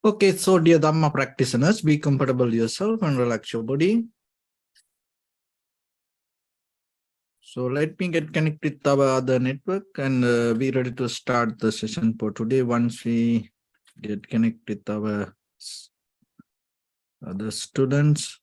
Okay, so dear Dhamma practitioners, be comfortable yourself and relax your body. So let me get connected with our other network and be ready to start the session for today. Once we get connected with our other students.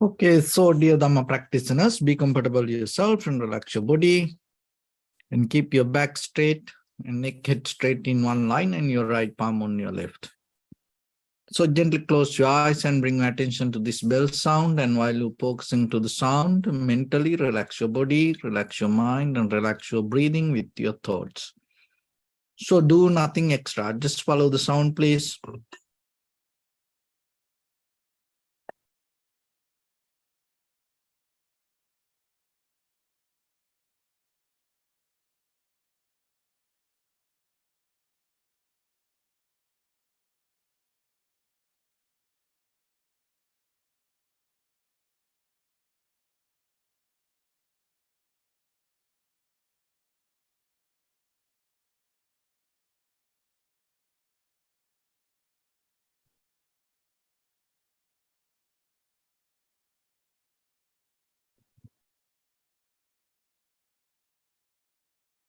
Okay, so dear Dhamma practitioners, be comfortable yourself and relax your body and keep your back straight and neck head straight in one line and your right palm on your left. So gently close your eyes and bring your attention to this bell sound, and while you're focusing to the sound, mentally relax your body, relax your mind and relax your breathing with your thoughts. So do nothing extra, just follow the sound, please.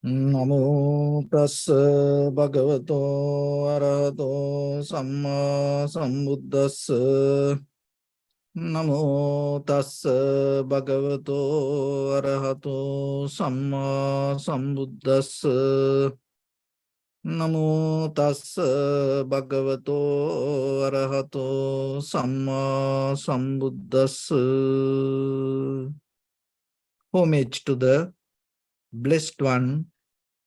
Namo tassa bhagavato arahato samma sambuddhassa. Namo tassa bhagavato arahato samma sambuddhassa. Namo tassa bhagavato arahato samma sambuddhassa. Homage to the Blessed One,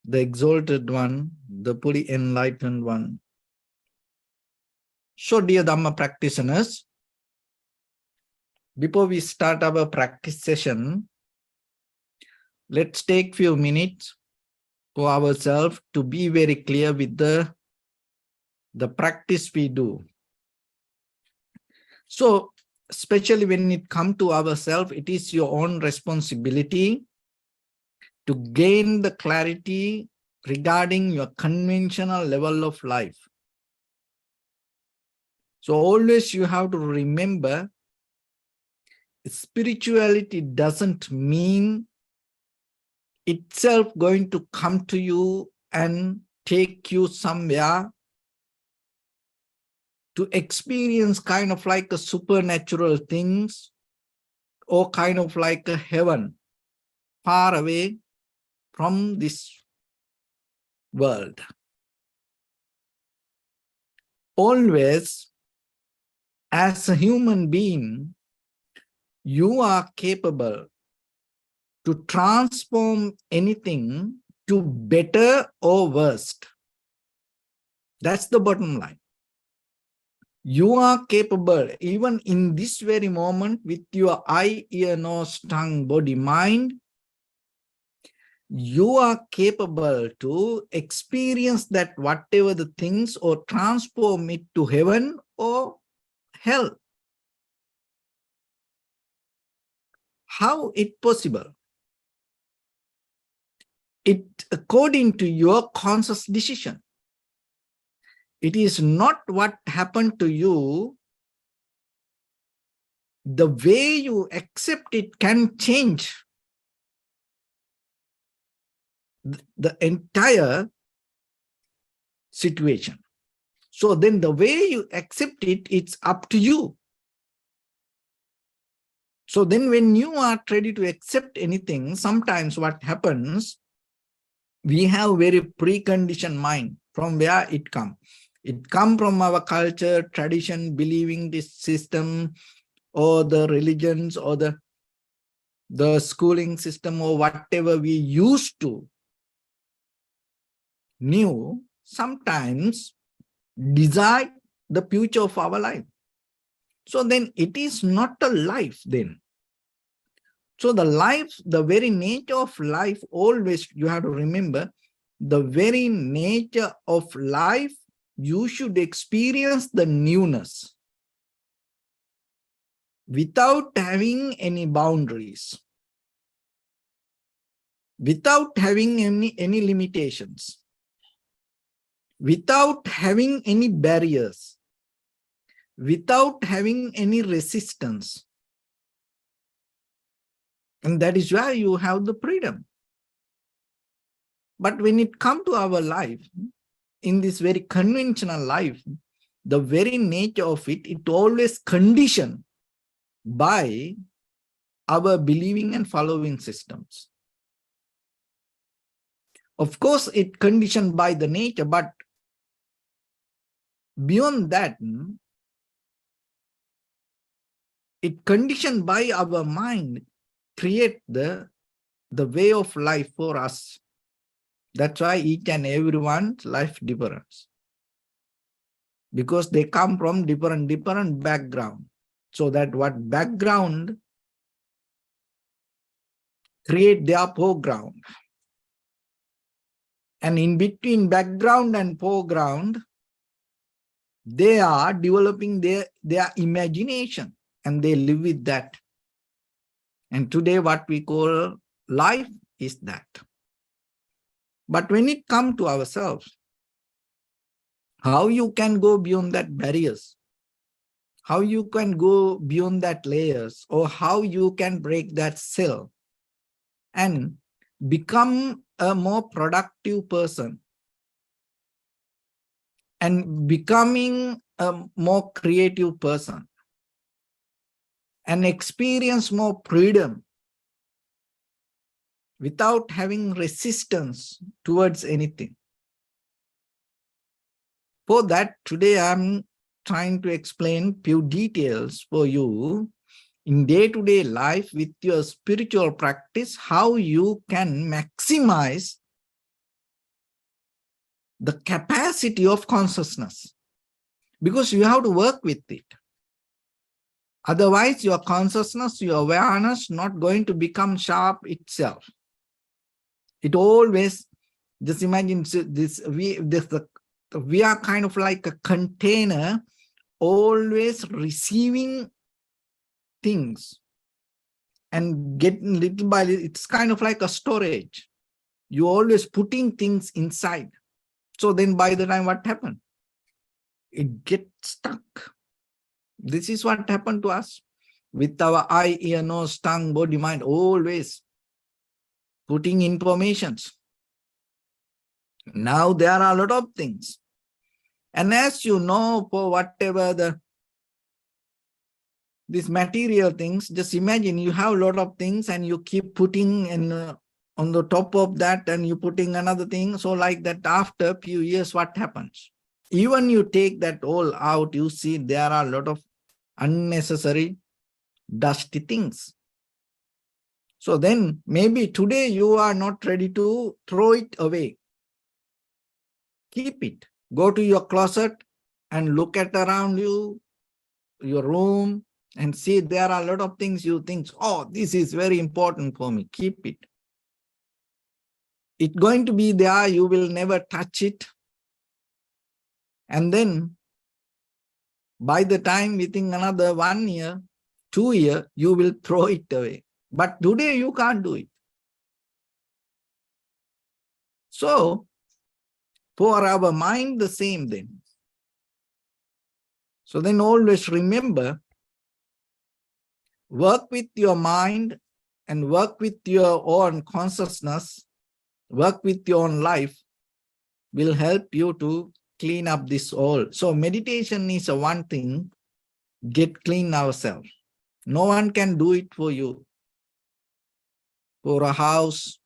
the Exalted One, the fully Enlightened One. So, dear Dhamma practitioners, before we start our practice session, let's take few minutes for ourselves to be very clear with the practice we do. So, especially when it comes to ourselves, it is your own responsibility to gain the clarity regarding your conventional level of life. So always you have to remember, spirituality doesn't mean itself going to come to you and take you somewhere to experience kind of like a supernatural things or kind of like a heaven far away from this world. Always, as a human being, you are capable to transform anything to better or worst. That's the bottom line. You are capable, even in this very moment, with your eye, ear, nose, tongue, body, mind, you are capable to experience that whatever the things or transform it to heaven or hell. How it possible? It according to your conscious decision. It is not what happened to you. The way you accept it can change the entire situation. So then the way you accept it, it's up to you. So then when you are ready to accept anything, sometimes what happens, we have very preconditioned mind. From where it comes? It comes from our culture, tradition, believing this system, or the religions, or the schooling system, or whatever we used to knew, sometimes decide the future of our life. So then it is not a life then. So the life, the very nature of life, always you have to remember, the very nature of life, you should experience the newness without having any boundaries, without having any limitations, without having any barriers, without having any resistance. And that is why you have the freedom. But when it comes to our life, in this very conventional life, the very nature of it, it always conditioned by our believing and following systems. Of course, it conditioned by the nature, but beyond that, it conditioned by our mind, create the way of life for us. That's why each and everyone's life difference. Because they come from different background. So that what background create their foreground. And in between background and foreground, they are developing their imagination, and they live with that. And today what we call life is that. But when it comes to ourselves, how you can go beyond that barriers, how you can go beyond that layers, or how you can break that cell and become a more productive person and becoming a more creative person and experience more freedom without having resistance towards anything. For that, today I'm trying to explain few details for you in day-to-day life with your spiritual practice, how you can maximize the capacity of consciousness, because you have to work with it. Otherwise, your consciousness, your awareness, not going to become sharp itself. It always, just imagine this, we are kind of like a container, always receiving things and getting little by little. It's kind of like a storage. You're always putting things inside. So then by the time what happened? It gets stuck. This is what happened to us with our eye, ear, nose, tongue, body, mind, always putting informations. Now there are a lot of things. And as you know, for whatever these material things, just imagine you have a lot of things and you keep putting on the top of that, and you putting another thing. So like that, after a few years, what happens? Even you take that all out, you see there are a lot of unnecessary dusty things. So then maybe today you are not ready to throw it away. Keep it. Go to your closet and look at around you, your room, and see there are a lot of things you think, oh, this is very important for me. Keep it. It's going to be there, you will never touch it. And then by the time within another 1 year, 2 years, you will throw it away. But today you can't do it. So for our mind, the same then. So then always remember, work with your mind and work with your own consciousness, work with your own life will help you to clean up this all. So meditation is a one thing, get clean ourselves. No one can do it for you. For a house,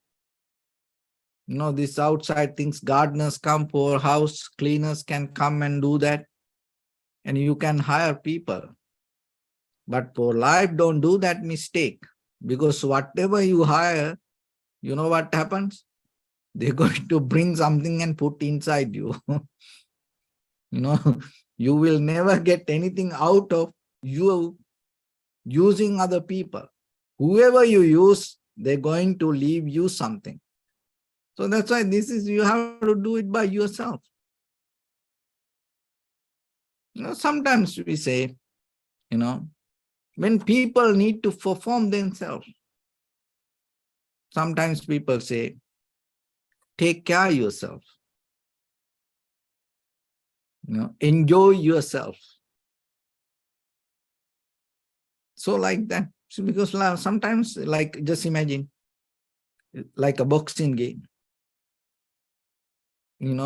this outside things, gardeners come for a house, cleaners can come and do that. And you can hire people. But for life, don't do that mistake. Because whatever you hire, you know what happens? They're going to bring something and put inside you. You will never get anything out of you using other people. Whoever you use, they're going to leave you something. So that's why you have to do it by yourself. Sometimes we say, when people need to perform themselves, sometimes people say, take care of yourself. Enjoy yourself. So like that. So because sometimes, like, just imagine, like a boxing game. You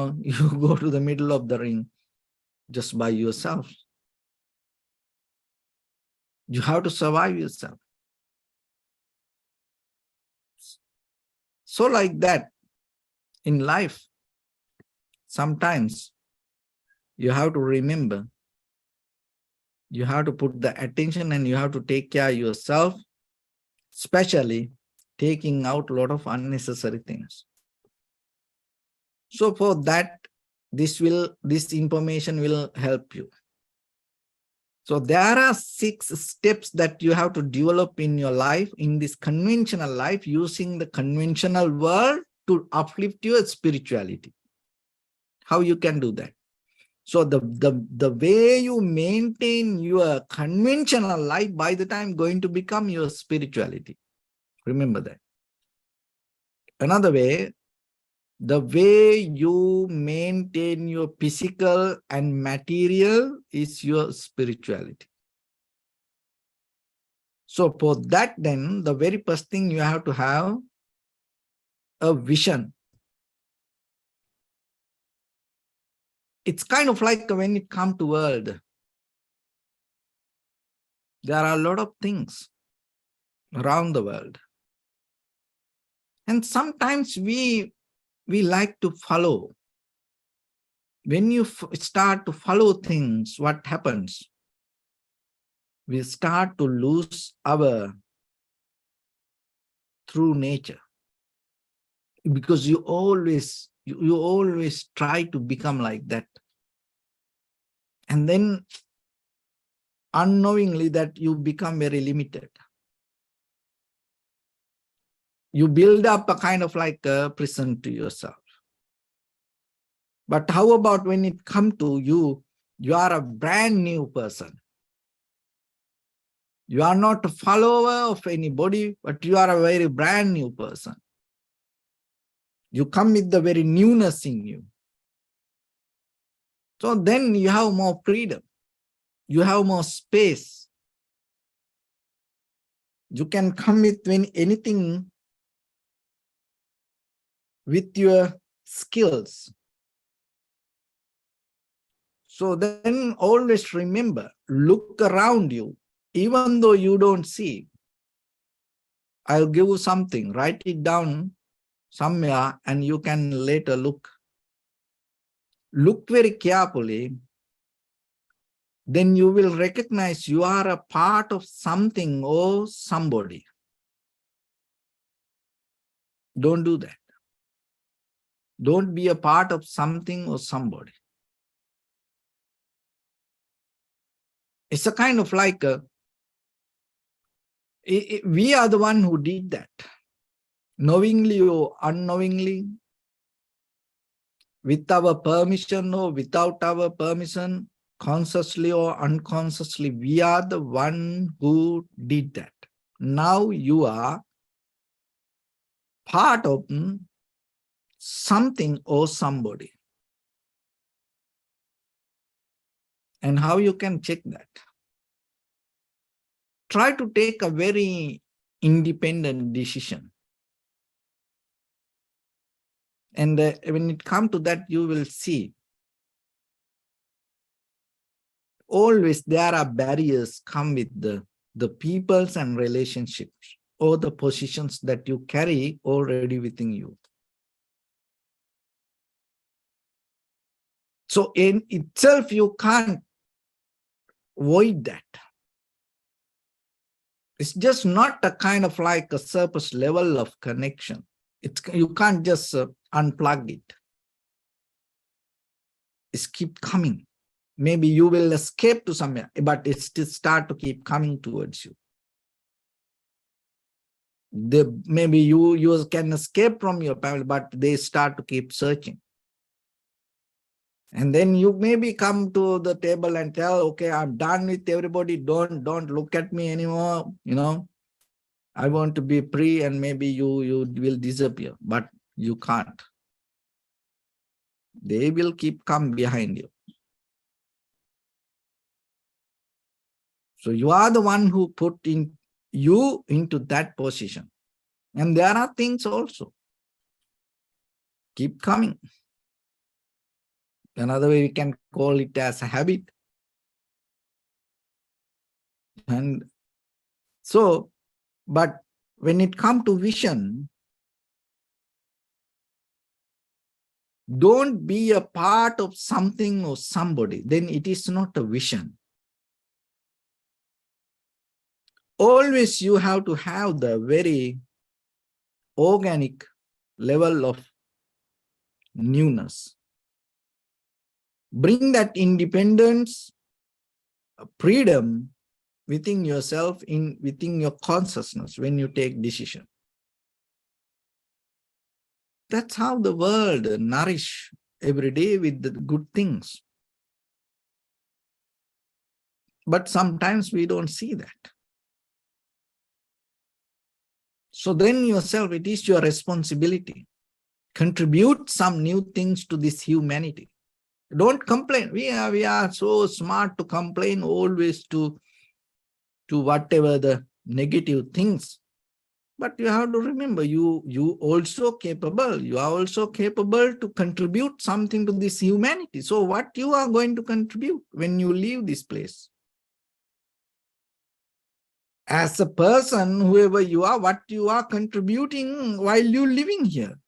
go to the middle of the ring just by yourself. You have to survive yourself. So like that, in life, sometimes you have to remember, you have to put the attention and you have to take care of yourself, especially taking out a lot of unnecessary things. So for that, this information will help you. So there are 6 steps that you have to develop in your life, in this conventional life, using the conventional world to uplift your spirituality. How you can do that? So the way you maintain your conventional life, by the time going to become your spirituality. Remember that. Another way, the way you maintain your physical and material is your spirituality. So for that, then, the very first thing you have to have a vision. It's kind of like when it comes to world, there are a lot of things around the world. And sometimes we like to follow. When you start to follow things, what happens? We start to lose our true nature. Because you always try to become like that. And then unknowingly that you become very limited. You build up a kind of like a prison to yourself. But how about when it comes to you are a brand new person. You are not a follower of anybody, but you are a very brand new person. You come with the very newness in you. So then you have more freedom. You have more space. You can come with anything with your skills. So then always remember, look around you, even though you don't see. I'll give you something, write it down somewhere and you can later look. Look very carefully, then you will recognize you are a part of something or somebody. Don't do that. Don't be a part of something or somebody. It's a kind of like we are the one who did that. knowingly or unknowingly, with our permission or without our permission, consciously or unconsciously, we are the one who did that. Now you are part of something or somebody. And how you can check that? Try to take a very independent decision. And when it comes to that, you will see always there are barriers come with the peoples and relationships or the positions that you carry already within you. So in itself, you can't avoid that. It's just not a kind of like a surface level of connection. You can't just unplug it. It's keep coming. Maybe you will escape to somewhere, but it still start to keep coming towards you. Maybe you can escape from your family, but they start to keep searching. And then you maybe come to the table and tell, okay, I'm done with everybody. Don't look at me anymore. I want to be free, and maybe you will disappear, but you can't. They will keep come behind you. So you are the one who put you into that position. And there are things also keep coming. Another way we can call it as a habit. And so, but when it comes to vision, don't be a part of something or somebody, then it is not a vision. Always you have to have the very organic level of newness. Bring that independence, freedom within yourself, within your consciousness when you take decision. That's how the world nourish every day with the good things. But sometimes we don't see that. So then yourself, it is your responsibility. Contribute some new things to this humanity. Don't complain. We are so smart to complain always to whatever the negative things. But you have to remember, you also capable. You are also capable to contribute something to this humanity. So what you are going to contribute when you leave this place? As a person, whoever you are, what you are contributing while you living here.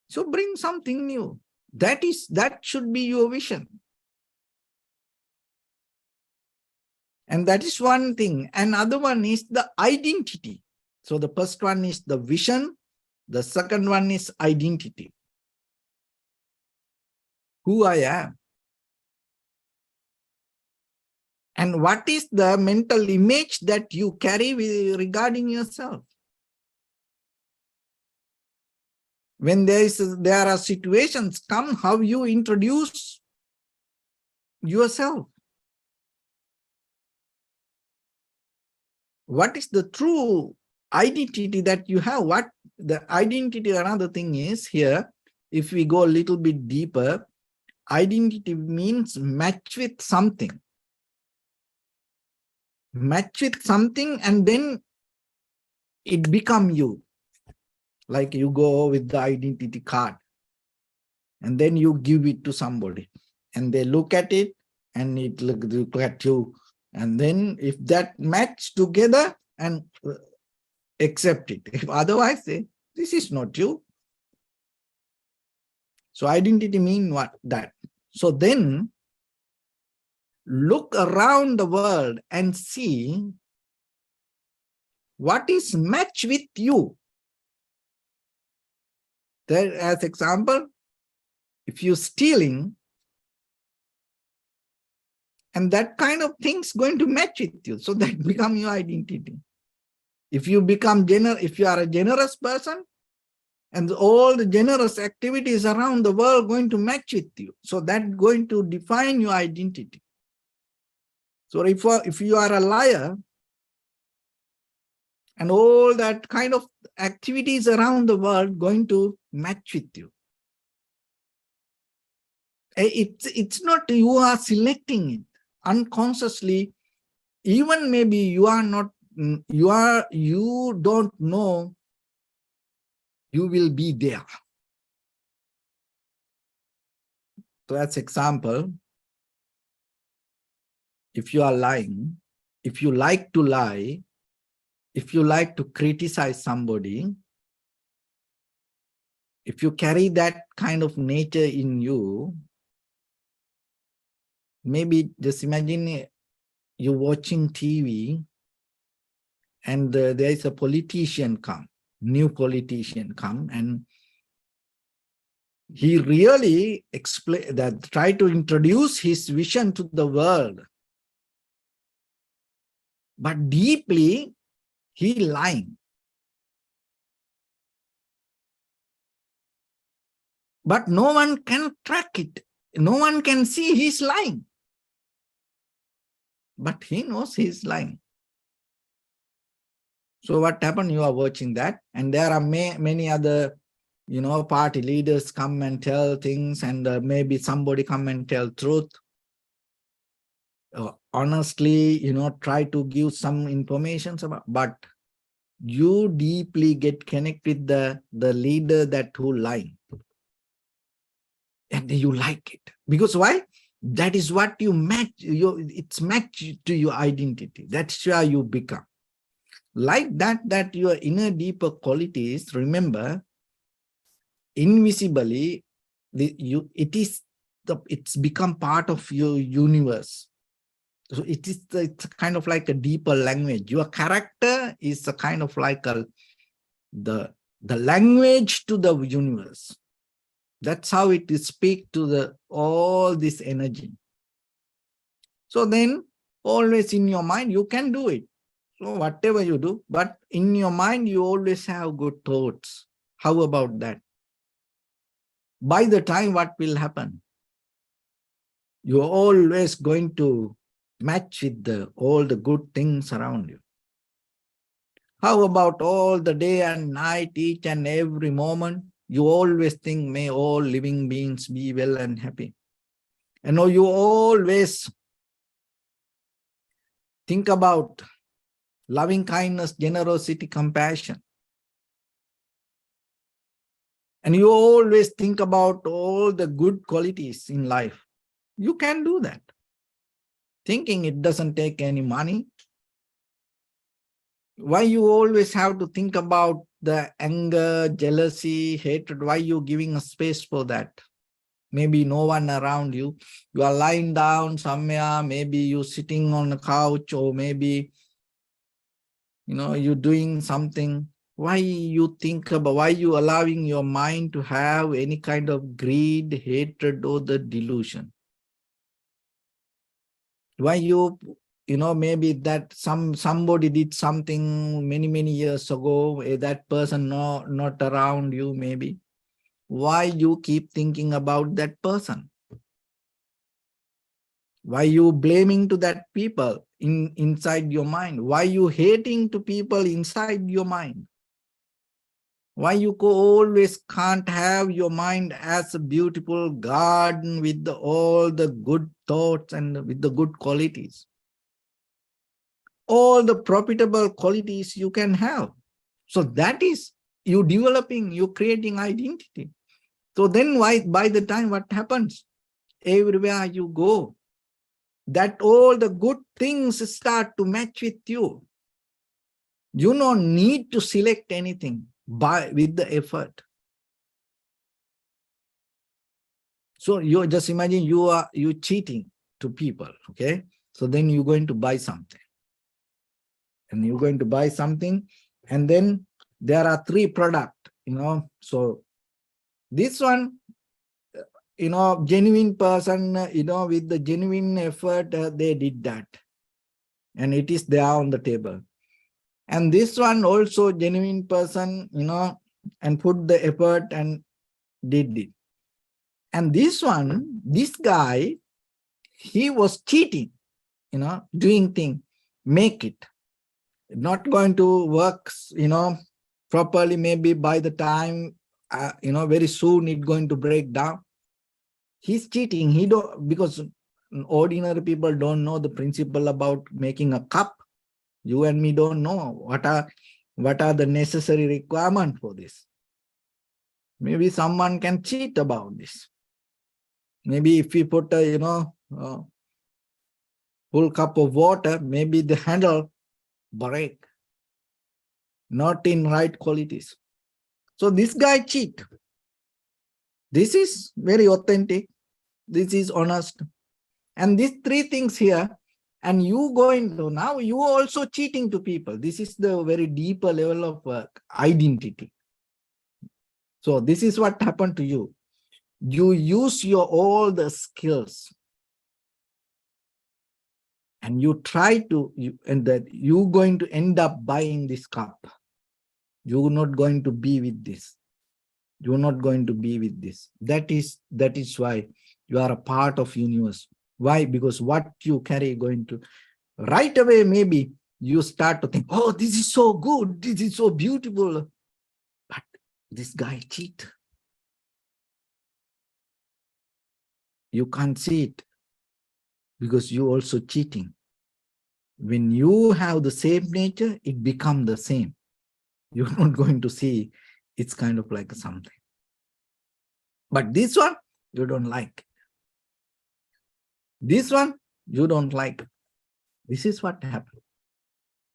So bring something new. That should be your vision. And that is one thing. Another one is the identity. So the first one is the vision. The second one is identity. Who I am. And what is the mental image that you carry regarding yourself? When there are situations come, how you introduce yourself. What is the true identity that you have? What the identity, another thing is here, if we go a little bit deeper, identity means match with something. Match with something and then it become you. Like you go with the identity card and then you give it to somebody and they look at it and it look at you. And then if that match together and accept it. If otherwise, say, this is not you. So identity means what? That. So then look around the world and see what is match with you. There, as example, if you're stealing, and that kind of thing's going to match with you. So that become your identity. If you become if you are a generous person, and all the generous activities around the world going to match with you. So that's going to define your identity. So if you are a liar, and all that kind of activities around the world going to match with you. It's not you are selecting it unconsciously. Even maybe you are not, you don't know you will be there. So as example, if you are lying, if you like to lie, if you like to criticize somebody, if you carry that kind of nature in you, maybe just imagine you watching TV and there is a politician come, new politician come, and he really try to introduce his vision to the world. But deeply, he lying. But no one can track it. No one can see he's lying. But he knows he's lying. So what happened? You are watching that, and there are many other, party leaders come and tell things, and maybe somebody come and tell truth. Honestly, try to give some information about, but you deeply get connected with the leader that who lying. And you like it. Because why? That is what you match. It's matched to your identity. That's where you become. Like that your inner deeper qualities, remember, invisibly, it's become part of your universe. So it's kind of like a deeper language. Your character is a kind of like the language to the universe. That's how it speaks to all this energy. So then, always in your mind, you can do it. So whatever you do, but in your mind, you always have good thoughts. How about that? By the time, what will happen? You're always going to match with all the good things around you. How about all the day and night, each and every moment? You always think, may all living beings be well and happy. And you always think about loving kindness, generosity, compassion. And you always think about all the good qualities in life. You can do that. Thinking it doesn't take any money. Why you always have to think about the anger, jealousy, hatred? Why you giving a space for that? Maybe no one around you. You are lying down somewhere. Maybe you sitting on a couch, or maybe you're doing something. Why you think about? Why you allowing your mind to have any kind of greed, hatred, or the delusion? Why maybe that somebody did something many years ago, that person not around you, maybe. Why you keep thinking about that person? Why you blaming to that people inside your mind? Why you hating to people inside your mind? Why you always can't have your mind as a beautiful garden with all the good thoughts and with the good qualities? All the profitable qualities you can have. So that is you developing, you creating identity. So then by the time what happens? Everywhere you go, that all the good things start to match with you. You don't need to select anything with the effort. So you just imagine you cheating to people, okay? So then you're going to buy something. And you're going to buy something, and then there are 3 products, so this one, genuine person, with the genuine effort, they did that. And it is there on the table. And this one also genuine person, and put the effort and did it. And this one, this guy, he was cheating, doing thing, make it. Not going to work, properly. Maybe by the time, very soon it's going to break down. He's cheating. He don't, because ordinary people don't know the principle about making a cup. You and me don't know what are the necessary requirements for this. Maybe someone can cheat about this. Maybe if we put a full cup of water, maybe the handle break, not in right qualities. So this guy cheat. This is very authentic. This is honest. And these three things here, and you going to, now you also cheating to people. This is the very deeper level of identity. So this is what happened to you. You use your all the skills, and you try to, and that you're going to end up buying this cup. You're not going to be with this. You're not going to be with this. That is why you are a part of universe. Why? Because what you carry going to, right away, maybe you start to think, oh, this is so good. This is so beautiful. But this guy cheat. You can't see it because you also cheating. When you have the same nature, it becomes the same. You're not going to see it's kind of like something. But this one, you don't like. This one, you don't like. This is what happened.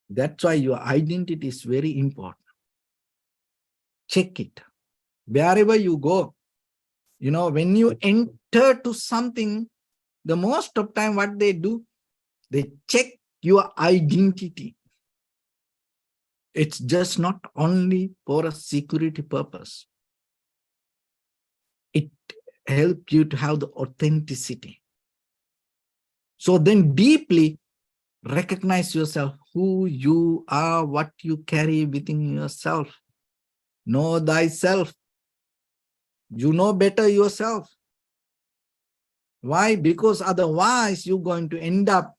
That's why your identity is very important. Check it. Wherever you go, when you enter to something, the most of time what they do, they check your identity. It's just not only for a security purpose. It helps you to have the authenticity. So then deeply recognize yourself, who you are, what you carry within yourself. Know thyself. You know better yourself. Why? Because otherwise you're going to end up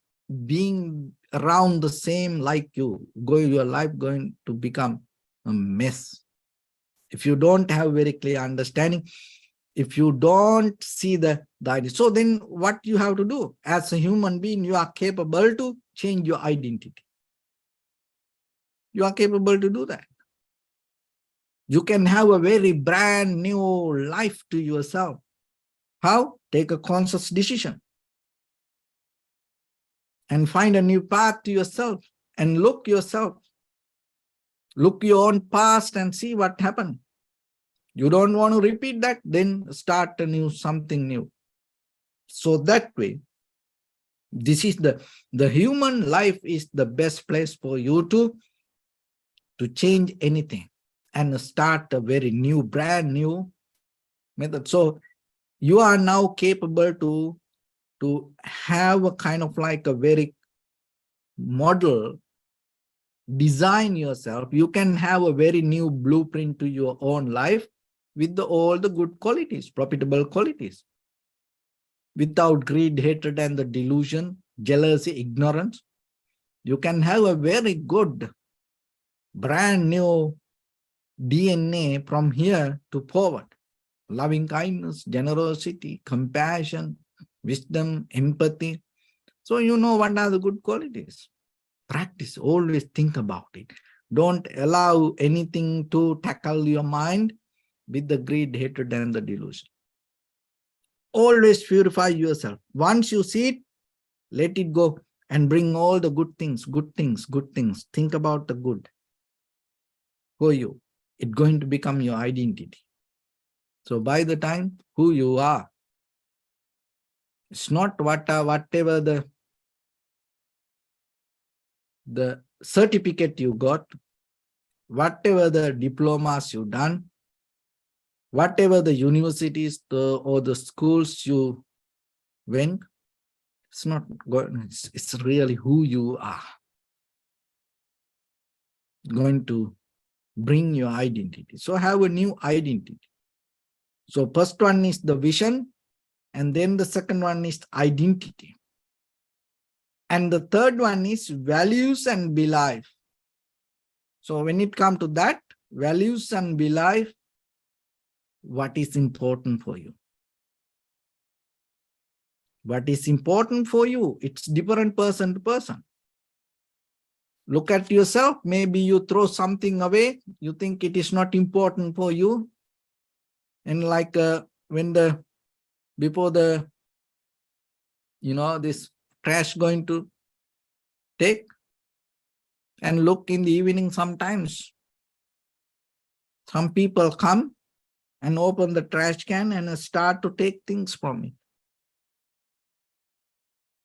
being around the same like you. Your life going to become a mess. If you don't have very clear understanding, if you don't see the idea. So then what you have to do? As a human being, you are capable to change your identity. You are capable to do that. You can have a very brand new life to yourself. How? Take a conscious decision and find a new path to yourself and look yourself. Look your own past and see what happened. You don't want to repeat that, then start something new. So that way, this is the human life is the best place for you to change anything and start a very new, brand new method. So you are now capable to have a kind of like a very model, design yourself. You can have a very new blueprint to your own life with all the good qualities, profitable qualities. Without greed, hatred, and the delusion, jealousy, ignorance, you can have a very good, brand new DNA from here to forward. Loving kindness, generosity, compassion, wisdom, empathy. So you know what are the good qualities. Practice, always think about it. Don't allow anything to tackle your mind with the greed, hatred, and the delusion. Always purify yourself. Once you see it, let it go and bring all the good things, good things, good things. Think about the good for you. It's going to become your identity. So by the time who you are, it's not whatever the certificate you got, whatever the diplomas you done, whatever the universities or the schools you went, it's not good. It's really who you are. going to bring your identity. So have a new identity. So first one is the vision, and then the second one is identity. And the third one is values and belief. So when it comes to that, values and belief, what is important for you? What is important for you? It's different person to person. Look at yourself. Maybe you throw something away. You think it is not important for you. And like before the, this trash going to take, and look in the evening sometimes, some people come and open the trash can and start to take things from it.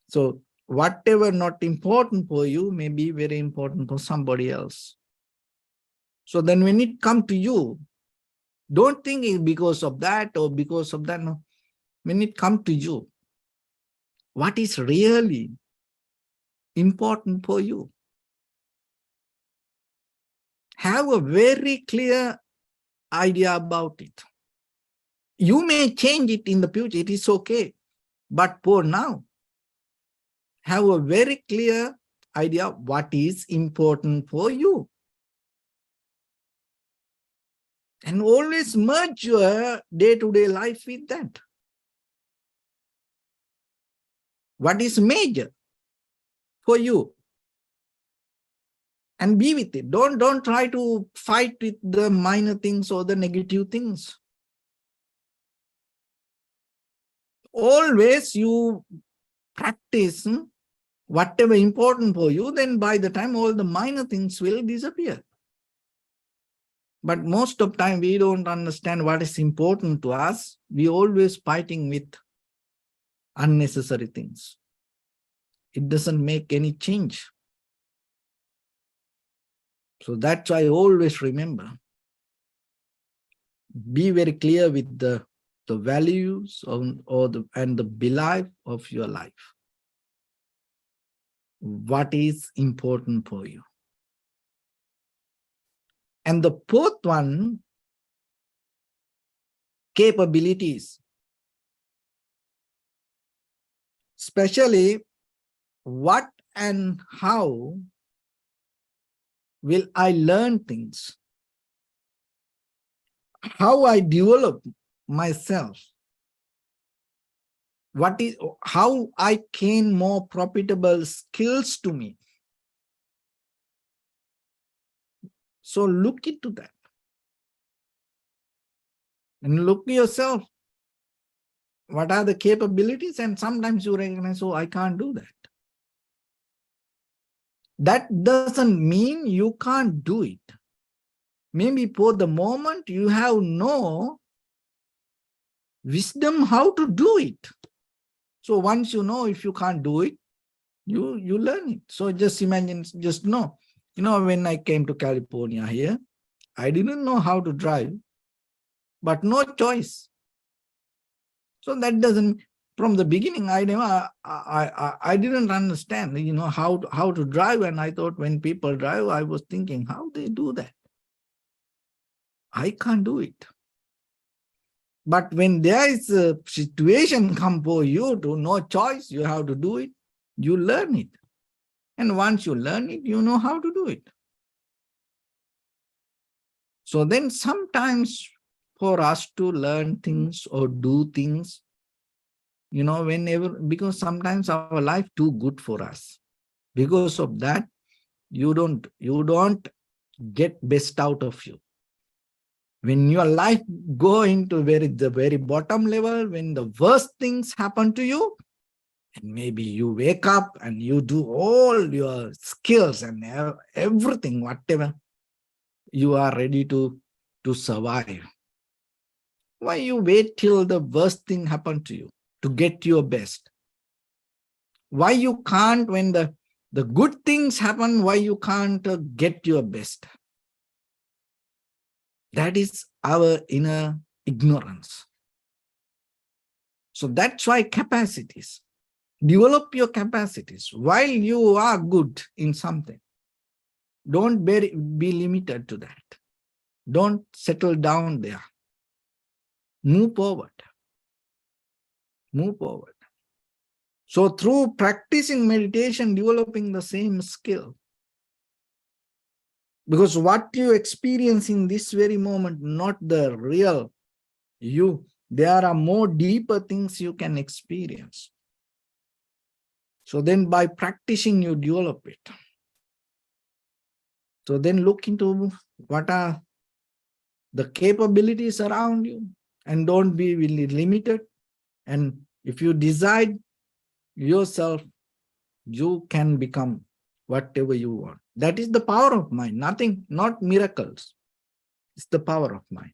So whatever not important for you may be very important for somebody else. So then when it comes to you, don't think it's because of that or because of that. No. When it comes to you, what is really important for you? Have a very clear idea about it. You may change it in the future, it is okay. But for now, have a very clear idea what is important for you. And always merge your day-to-day life with that. What is major for you? And be with it. Don't try to fight with the minor things or the negative things. Always you practice whatever important for you, then by the time all the minor things will disappear. But most of the time we don't understand what is important to us. We always fighting with unnecessary things. It doesn't make any change. So that's why I always remember, be very clear with the values and the belief of your life. What is important for you? And the fourth one, capabilities. Especially what and how will I learn things? How I develop myself? How I gain more profitable skills to me? So look into that. And look at yourself. What are the capabilities? And sometimes you recognize, oh, I can't do that. That doesn't mean you can't do it. Maybe for the moment you have no wisdom how to do it. So once you know if you can't do it, you learn it. So just imagine, just know. When I came to California here, I didn't know how to drive, but no choice. So that doesn't, from the beginning, I didn't understand, how to drive. And I thought when people drive, I was thinking how they do that. I can't do it. But when there is a situation come for you to no choice, you have to do it, you learn it. And once you learn it, you know how to do it. So then sometimes for us to learn things or do things, because sometimes our life too good for us. Because of that, you don't get best out of you. When your life go into the very bottom level, when the worst things happen to you, and maybe you wake up and you do all your skills and everything, whatever, you are ready to survive. Why you wait till the worst thing happen to you to get your best? Why you can't, when the good things happen, why you can't get your best? That is our inner ignorance. So that's why capacities. Develop your capacities while you are good in something. Don't be limited to that. Don't settle down there. Move forward. Move forward. So through practicing meditation, developing the same skill, because what you experience in this very moment, not the real you, there are more deeper things you can experience. So then by practicing, you develop it. So then look into what are the capabilities around you, and don't be really limited. And if you decide yourself, you can become whatever you want. That is the power of mind, nothing, not miracles. It's the power of mind.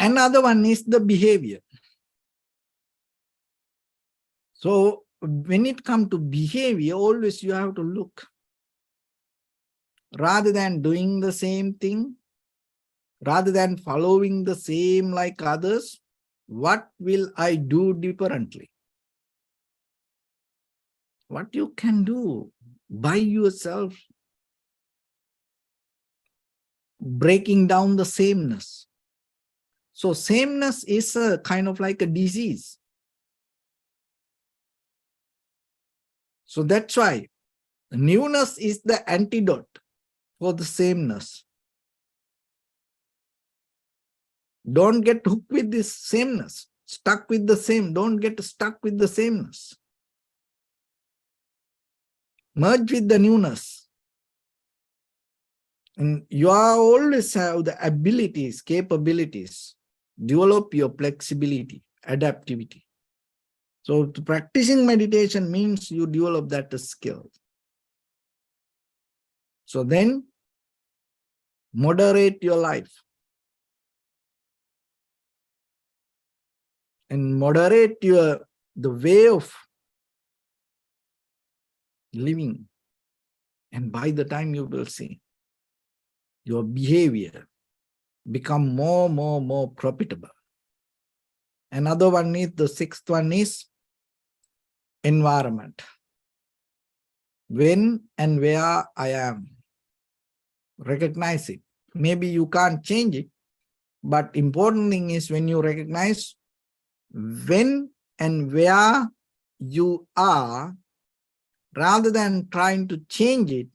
Another one is the behavior. So when it comes to behavior, always you have to look. Rather than doing the same thing, rather than following the same like others, what will I do differently? What you can do by yourself, breaking down the sameness. So sameness is a kind of like a disease. So that's why newness is the antidote for the sameness. Don't get hooked with this sameness, stuck with the same. Don't get stuck with the sameness. Merge with the newness. And you always have the abilities, capabilities. Develop your flexibility, adaptivity. So practicing meditation means you develop that skill. So then moderate your life. And moderate the way of living. And by the time you will see, your behavior become more profitable. Another one is, the sixth one is environment. When and where I am, recognize it. Maybe you can't change it, but important thing is when you recognize when and where you are, rather than trying to change it,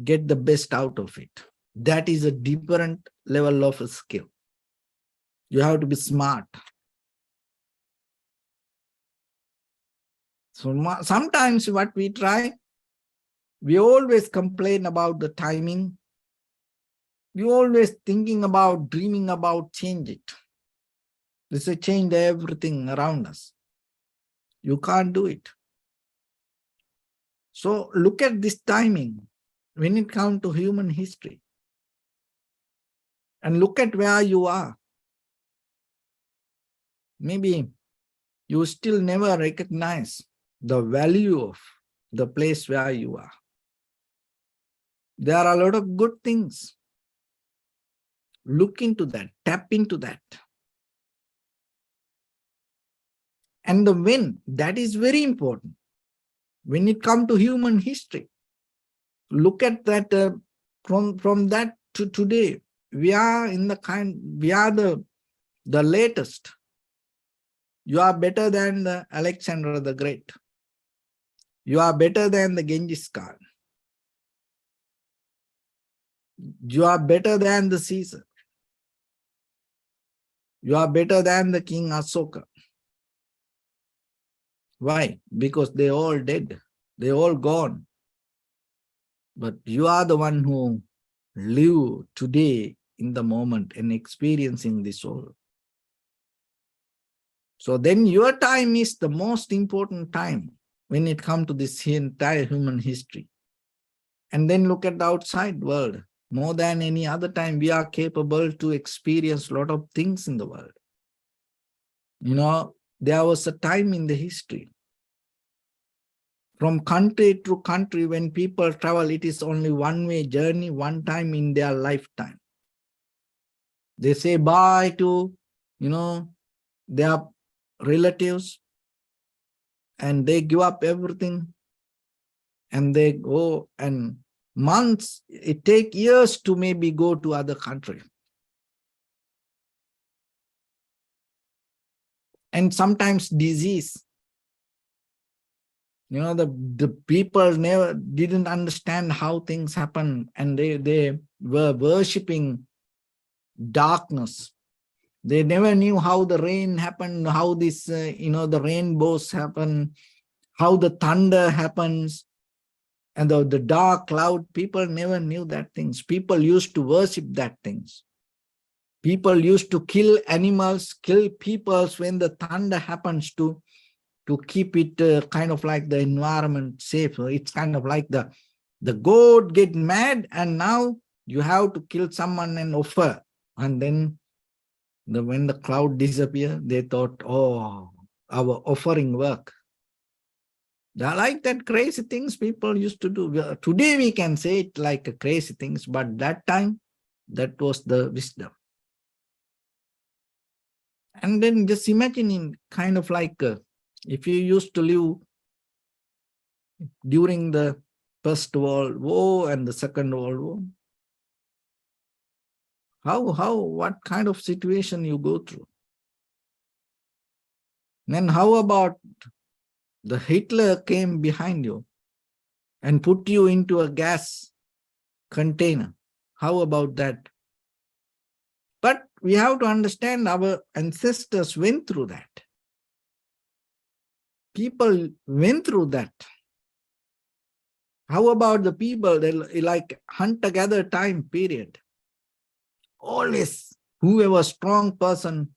get the best out of it. That is a different level of a skill. You have to be smart. So sometimes what we try, we always complain about the timing. We always thinking about, dreaming about change it. This will change everything around us. You can't do it. So look at this timing when it comes to human history. And look at where you are. Maybe you still never recognize the value of the place where you are. There are a lot of good things. Look into that, tap into that. And the when, that is very important. When it comes to human history, look at that from that to today. We are the latest. You are better than the Alexander the Great. You are better than the Genghis Khan. You are better than the Caesar. You are better than the King Ashoka. Why? Because they all dead. They all gone. But you are the one who live today in the moment and experiencing this all. So then your time is the most important time when it comes to this entire human history. And then look at the outside world. More than any other time, we are capable to experience a lot of things in the world. You know, there was a time in the history, from country to country, when people travel, it is only one-way journey, one time in their lifetime. They say bye to, their relatives, and they give up everything, and they go, and months, it take years to maybe go to other country. And sometimes disease. The people never didn't understand how things happen, and they were worshipping darkness. They never knew how the rain happened, how this, the rainbows happen, how the thunder happens, and the dark cloud. People never knew that things. People used to worship that things. People used to kill animals, kill peoples when the thunder happens to keep it kind of like the environment safe. So it's kind of like the goat get mad, and now you have to kill someone and offer. And then when the cloud disappeared, they thought, oh, our offering work. They're like that crazy things people used to do. Today we can say it like crazy things, but that time, that was the wisdom. And then just imagining kind of like if you used to live during the First World War and the Second World War, what kind of situation you go through? Then how about the Hitler came behind you and put you into a gas container? How about that? But we have to understand our ancestors went through that. People went through that. How about the people, they like hunter-gatherer time period? Always, whoever strong person,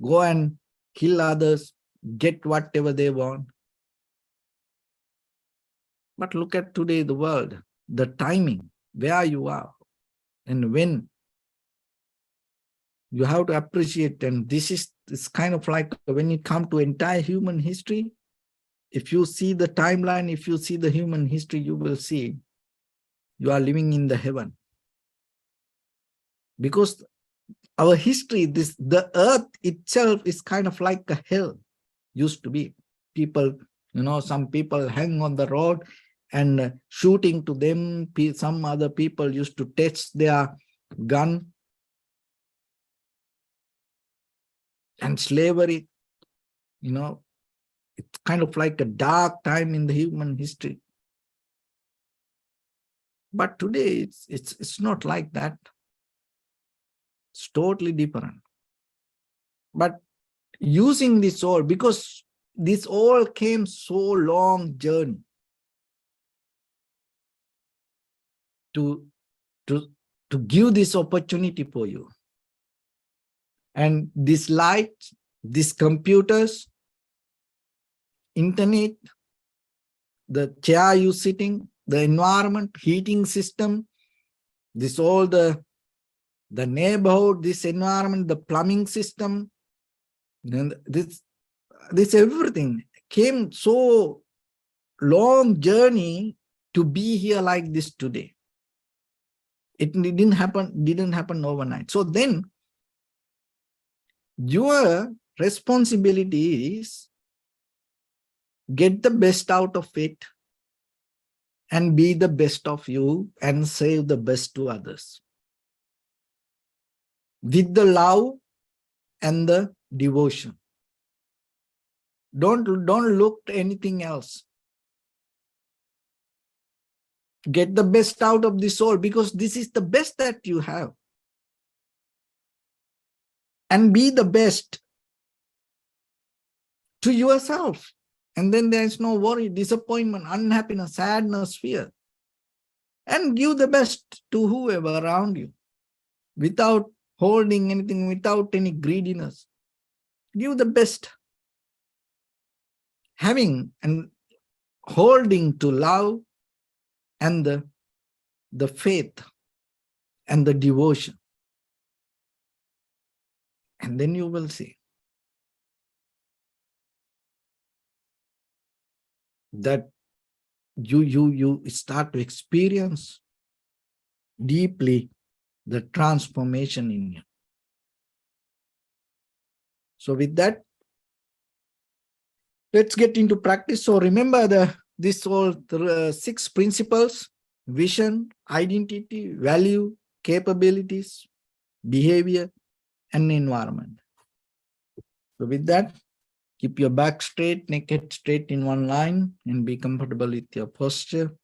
go and kill others, get whatever they want. But look at today, the world, the timing, where you are, and when. You have to appreciate, and this is kind of like when you come to entire human history, if you see the timeline, if you see the human history, you will see you are living in the heaven. Because our history, the earth itself is kind of like a hell, used to be. People, some people hang on the road and shooting to them. Some other people used to test their gun. And slavery, it's kind of like a dark time in the human history. But today, it's not like that. It's totally different. But using this all, because this all came so long journey to give this opportunity for you. And this light, these computers, internet, the chair you sitting, the environment, heating system, this all the neighborhood, this environment, the plumbing system, and this everything came so long journey to be here like this today. It didn't happen overnight. So then your responsibility is get the best out of it and be the best of you and save the best to others with the love and the devotion. Don't look to anything else. Get the best out of the soul, because this is the best that you have. And be the best to yourself. And then there is no worry, disappointment, unhappiness, sadness, fear. And give the best to whoever around you without holding anything, without any greediness. Give the best. Having and holding to love and the faith and the devotion. And then you will see that you start to experience deeply the transformation in you. So with that, let's get into practice. So remember, the These all six principles: vision, identity, value, capabilities, behavior, and environment. So with that, keep your back straight, neck head straight in one line, and be comfortable with your posture.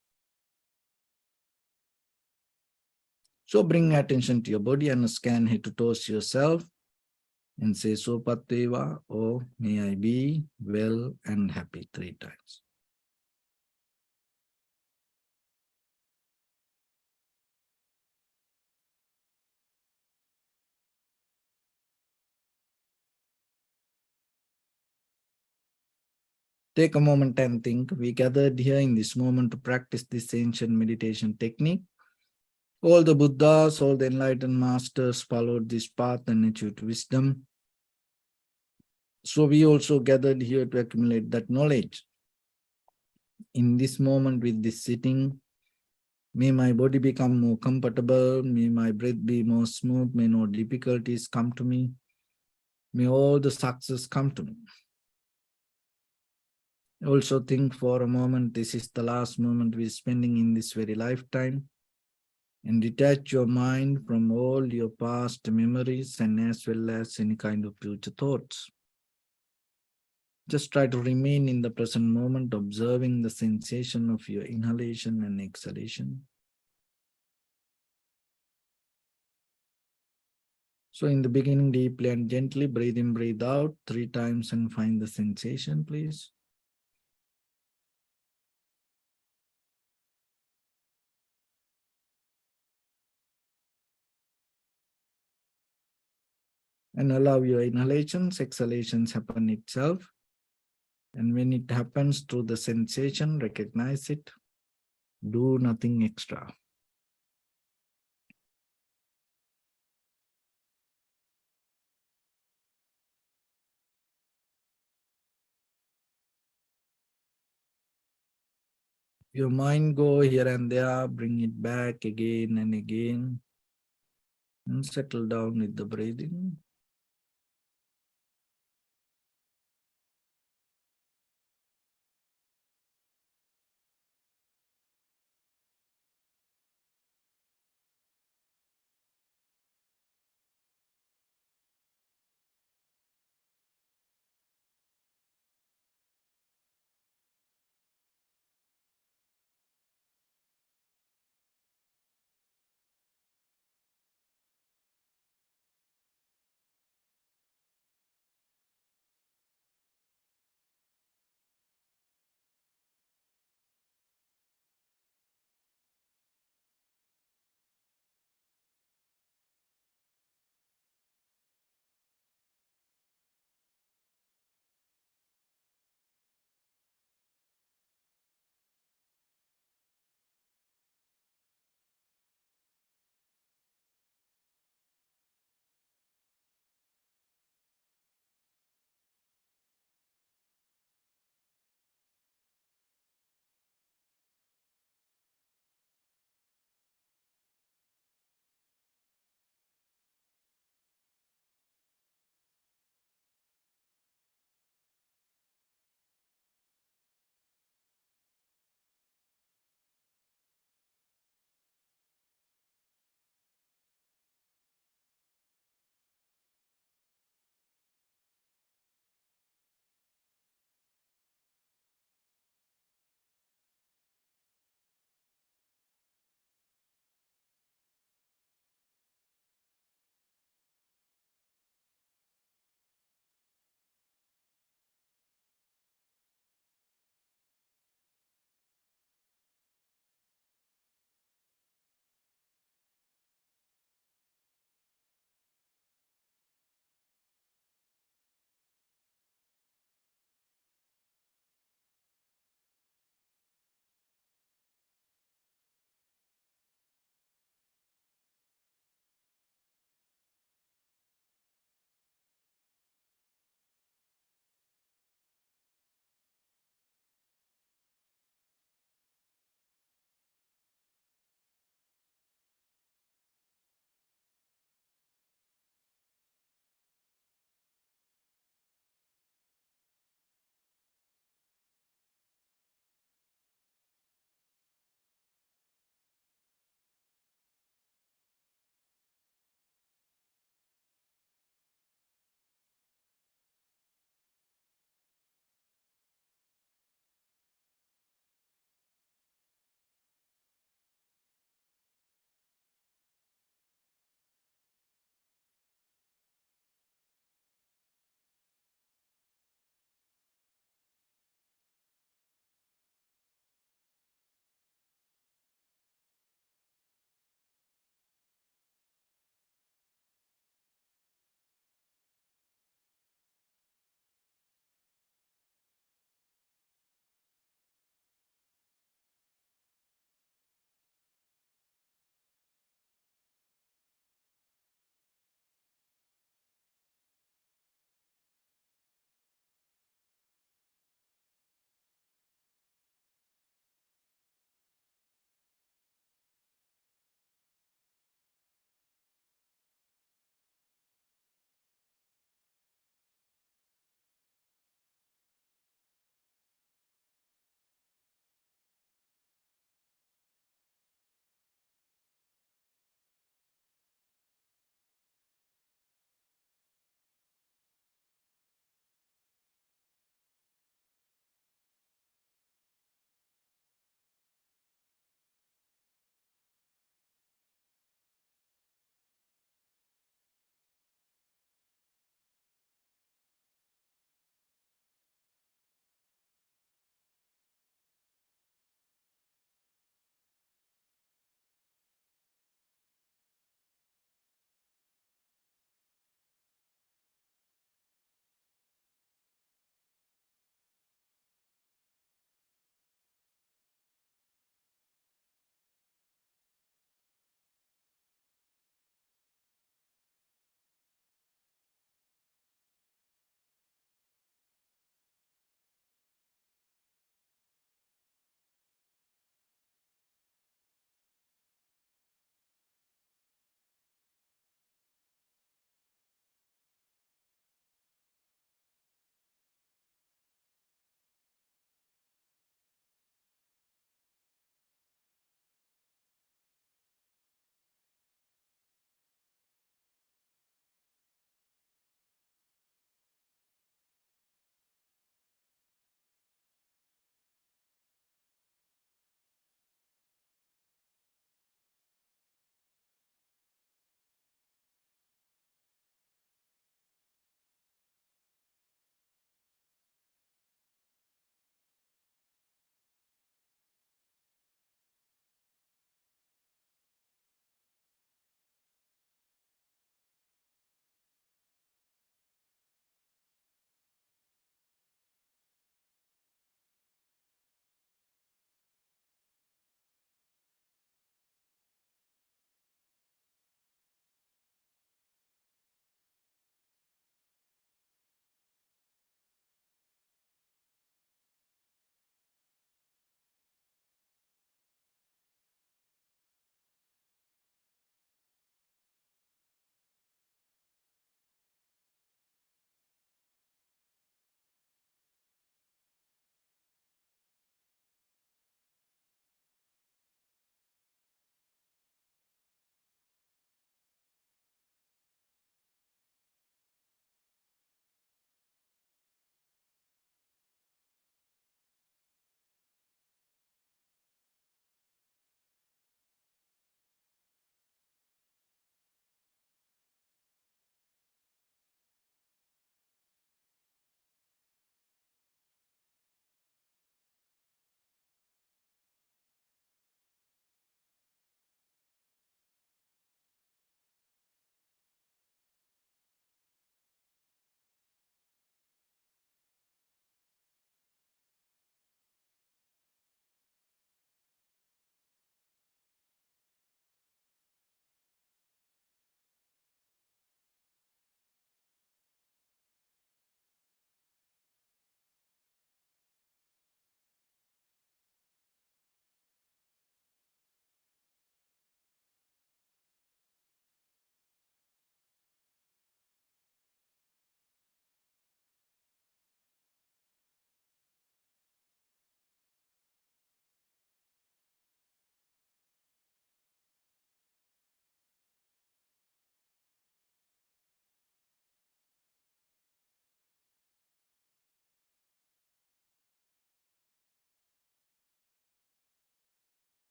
So bring attention to your body and scan head to toes yourself and say Sopateva, or may I be well and happy 3 times. Take a moment and think. We gathered here in this moment to practice this ancient meditation technique. All the Buddhas, all the enlightened masters followed this path and achieved wisdom. So we also gathered here to accumulate that knowledge. In this moment with this sitting, may my body become more comfortable, may my breath be more smooth, may no difficulties come to me, may all the success come to me. Also think for a moment, this is the last moment we're spending in this very lifetime, and detach your mind from all your past memories and as well as any kind of future thoughts. Just try to remain in the present moment, observing the sensation of your inhalation and exhalation. So in the beginning, deeply and gently breathe in, breathe out 3 times and find the sensation, please. And allow your inhalations, exhalations happen itself. And when it happens through the sensation, recognize it. Do nothing extra. Your mind go here and there, bring it back again and again. And settle down with the breathing.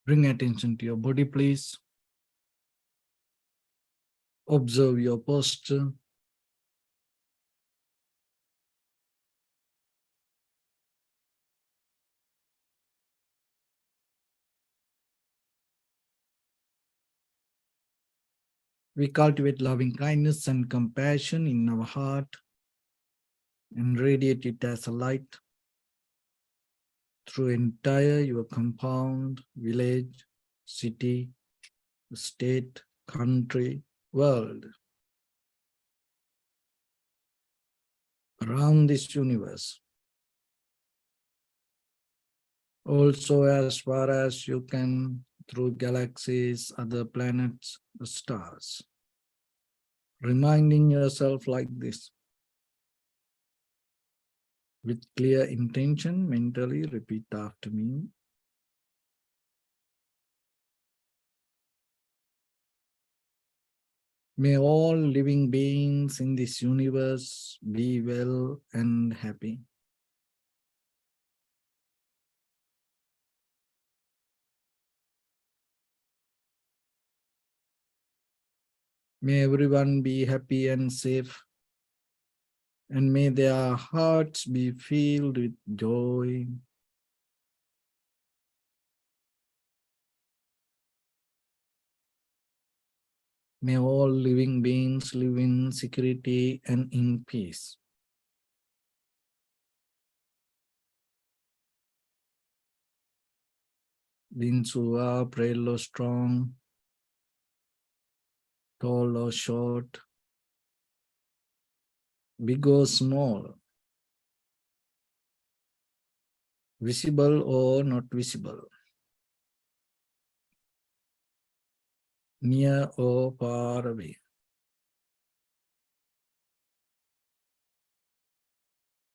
Bring attention to your body, please. Observe your posture. We cultivate loving kindness and compassion in our heart and radiate it as a light through entire your compound, village, city, state, country, world, around this universe. Also as far as you can, through galaxies, other planets, stars. Reminding yourself like this. With clear intention, mentally repeat after me. May all living beings in this universe be well and happy. May everyone be happy and safe. And may their hearts be filled with joy. May all living beings live in security and in peace. Beings who are frail or strong, tall or short, big or small, visible or not visible, near or far away.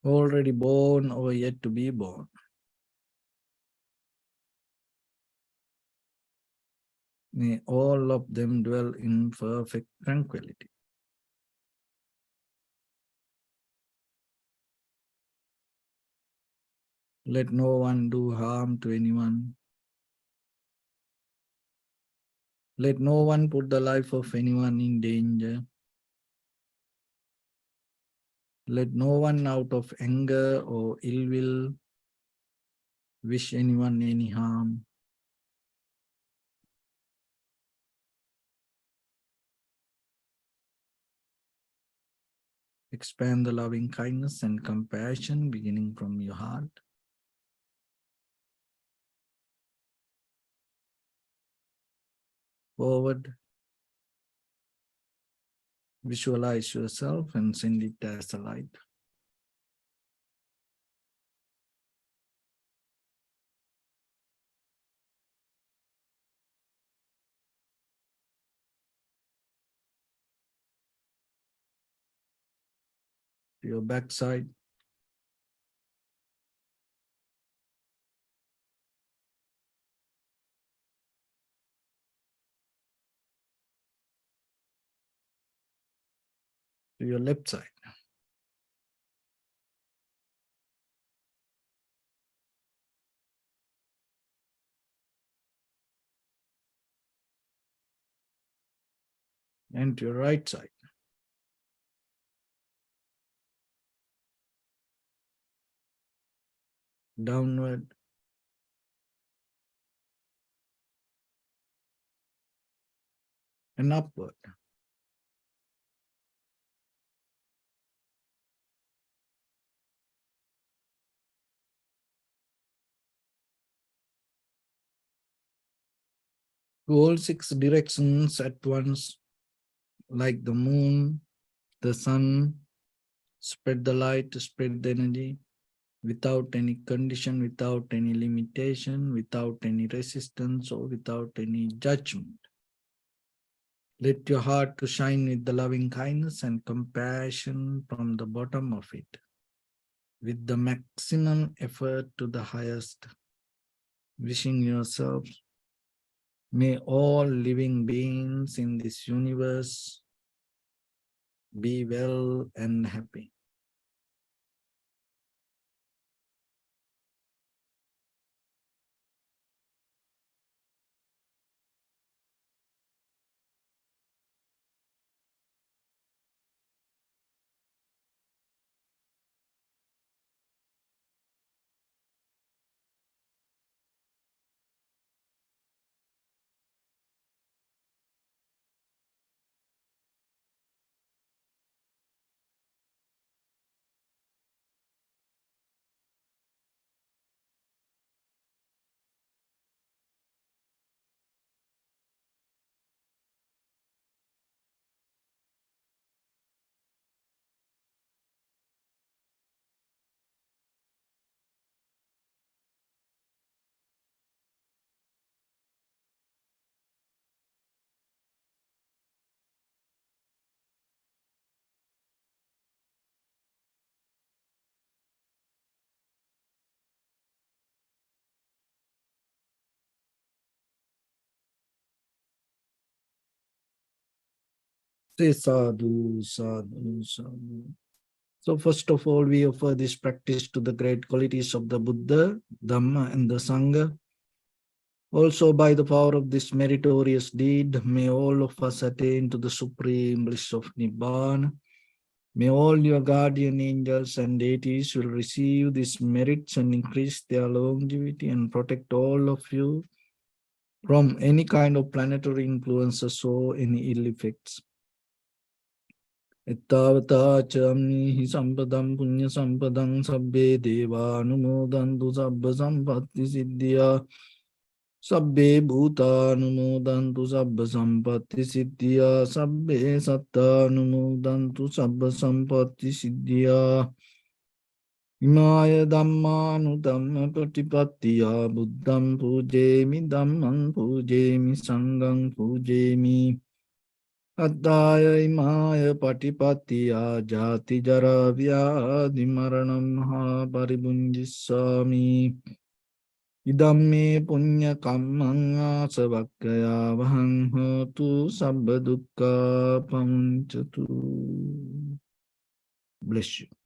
Already born or yet to be born. May all of them dwell in perfect tranquility. Let no one do harm to anyone. Let no one put the life of anyone in danger. Let no one out of anger or ill will wish anyone any harm. Expand the loving kindness and compassion beginning from your heart. Forward. Visualize yourself and send it as a light. To your backside. To your left side. And to your right side. Downward. And upward. To all six directions at once, like the moon, the sun, spread the light, spread the energy, without any condition, without any limitation, without any resistance, or without any judgment. Let your heart to shine with the loving kindness and compassion from the bottom of it, with the maximum effort to the highest. Wishing yourself, may all living beings in this universe be well and happy. Say sadhu, sadhu, sadhu. So first of all, we offer this practice to the great qualities of the Buddha, Dhamma, and the Sangha. Also, by the power of this meritorious deed, may all of us attain to the supreme bliss of Nibbana. May all your guardian angels and deities will receive these merits and increase their longevity and protect all of you from any kind of planetary influences or any ill effects. Ettavata chamnihi sampadam punya sampadam sabbe deva anumodantu sabba sampatti siddhya sabbe bhuta anumodantu sabba sampatti siddhya sabbe satta anumodantu sabba sampatti siddhya Imaya Dhammanu Dhamma Patipattiya Buddham Pujemi Dhammam Pujemi Sangham Pujemi Addaya Imaya Patipattiya Jati Jara Vyadi Maranam Ha Paribunjissami Idamme Punya Kammang Asavakkaya Vahang Hotu Sabba Dukkha Pamuncatu. Bless you.